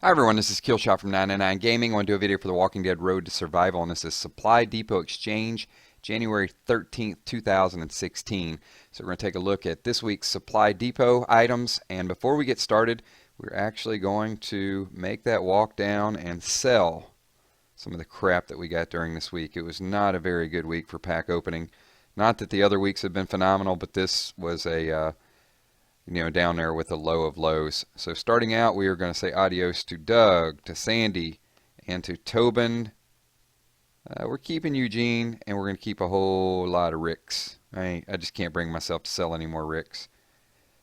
Hi everyone, this is Killshot from 999 Gaming. I want to do a video for The Walking Dead Road to Survival, and this is Supply Depot Exchange, January 13th, 2016. So we're going to take a look at this week's Supply Depot items, and before we get started, we're actually going to make that walk down and sell some of the crap that we got during this week. It was not a very good week for pack opening. Not that the other weeks have been phenomenal, but this was a down there with the low of lows. So starting out, we are going to say adios to Doug, to Sandy, and to Tobin. We're keeping Eugene, and we're going to keep a whole lot of Ricks. I just can't bring myself to sell any more Ricks.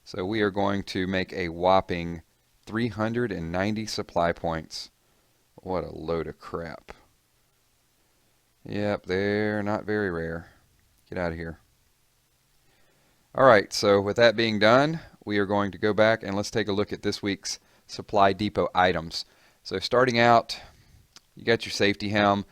So we are going to make a whopping 390 supply points. What a load of crap. Yep, they're not very rare. Get out of here. Alright, so with that being done, we are going to go back and let's take a look at this week's Supply Depot items. So starting out, you got your safety helm,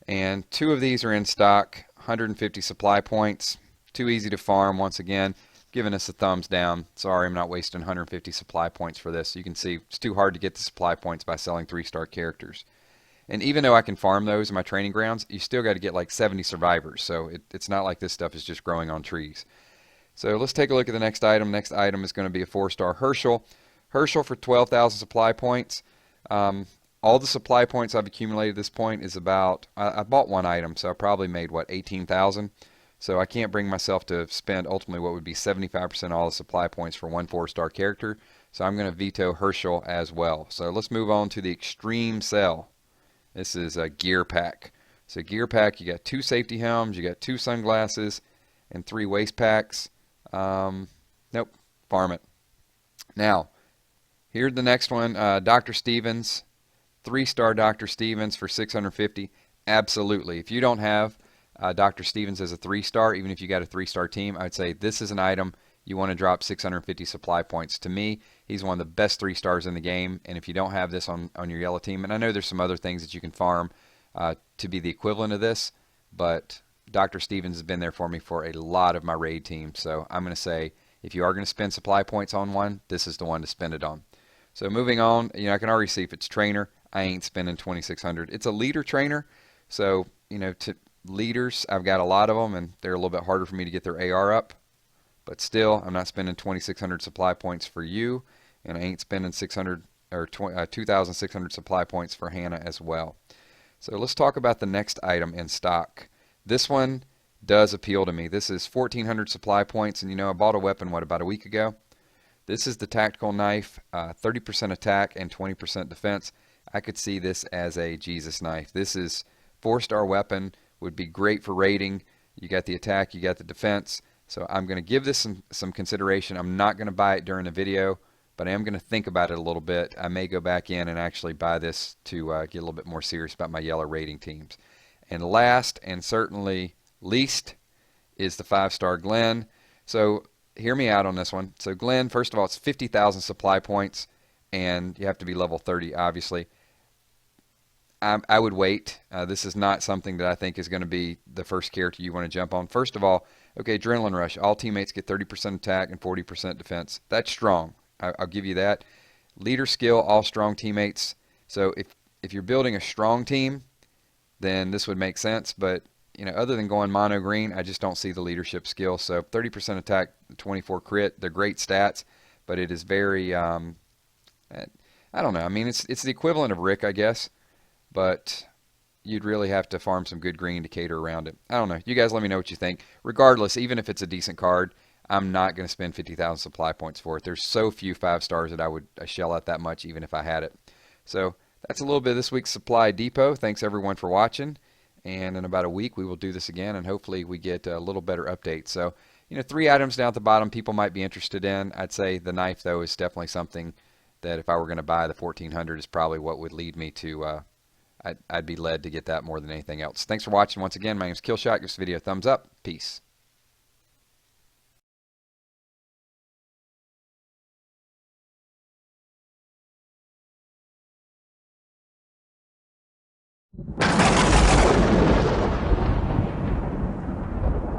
and two of these are in stock, 150 supply points. Too easy to farm once again, giving us a thumbs down. Sorry, I'm not wasting 150 supply points for this. You can see it's too hard to get the supply points by selling 3-star characters. And even though I can farm those in my training grounds, you still got to get like 70 survivors, so it's not like this stuff is just growing on trees. So let's take a look at the next item. Next item is going to be a 4-star Herschel. Herschel for 12,000 supply points. All the supply points I've accumulated at this point is about, I bought one item, so I probably made, what, 18,000? So I can't bring myself to spend ultimately what would be 75% of all the supply points for one 4-star character. So I'm going to veto Herschel as well. So let's move on to the Extreme Sell. This is a gear pack. So gear pack, you got 2 safety helms, you got 2 sunglasses, and 3 waist packs. Nope, farm it. Now, here's the next one, Dr. Stevens, 3-star Dr. Stevens for 650. Absolutely. If you don't have Dr. Stevens as a 3-star, even if you got a 3-star team, I'd say this is an item you want to drop 650 supply points. To me, he's one of the best 3-stars in the game, and if you don't have this on your yellow team, and I know there's some other things that you can farm to be the equivalent of this, but Dr. Stevens has been there for me for a lot of my raid teams. So I'm going to say if you are going to spend supply points on one, this is the one to spend it on. So moving on, I can already see if it's trainer, I ain't spending 2,600. It's a leader trainer. So, to leaders, I've got a lot of them and they're a little bit harder for me to get their AR up. But still, I'm not spending 2,600 supply points for you, and I ain't spending 2,600 supply points for Hannah as well. So let's talk about the next item in stock. This one does appeal to me. This is 1,400 supply points, and I bought a weapon, about a week ago? This is the tactical knife, 30% attack and 20% defense. I could see this as a Jesus knife. This is 4-star weapon, would be great for raiding. You got the attack, you got the defense. So I'm going to give this some consideration. I'm not going to buy it during the video, but I am going to think about it a little bit. I may go back in and actually buy this to get a little bit more serious about my yellow raiding teams. And last and certainly least is the 5-star Glenn. So hear me out on this one. So Glenn, first of all, it's 50,000 supply points, and you have to be level 30, obviously. I would wait. This is not something that I think is going to be the first character you want to jump on. First of all, okay, Adrenaline Rush. All teammates get 30% attack and 40% defense. That's strong. I'll give you that. Leader skill, all strong teammates. So if you're building a strong team, then this would make sense. But, other than going mono green, I just don't see the leadership skill. So 30% attack, 24 crit, they're great stats, but it is very, I don't know. I mean, it's the equivalent of Rick, I guess, but you'd really have to farm some good green to cater around it. I don't know. You guys let me know what you think. Regardless, even if it's a decent card, I'm not going to spend 50,000 supply points for it. There's so few 5-stars that I would shell out that much even if I had it. So that's a little bit of this week's Supply Depot. Thanks everyone for watching. And in about a week we will do this again, and hopefully we get a little better update. So, 3 items down at the bottom people might be interested in. I'd say the knife, though, is definitely something that if I were going to buy the 1,400 is probably what would lead me to, I'd be led to get that more than anything else. Thanks for watching once again. My name is Killshot. Give this video a thumbs up. Peace.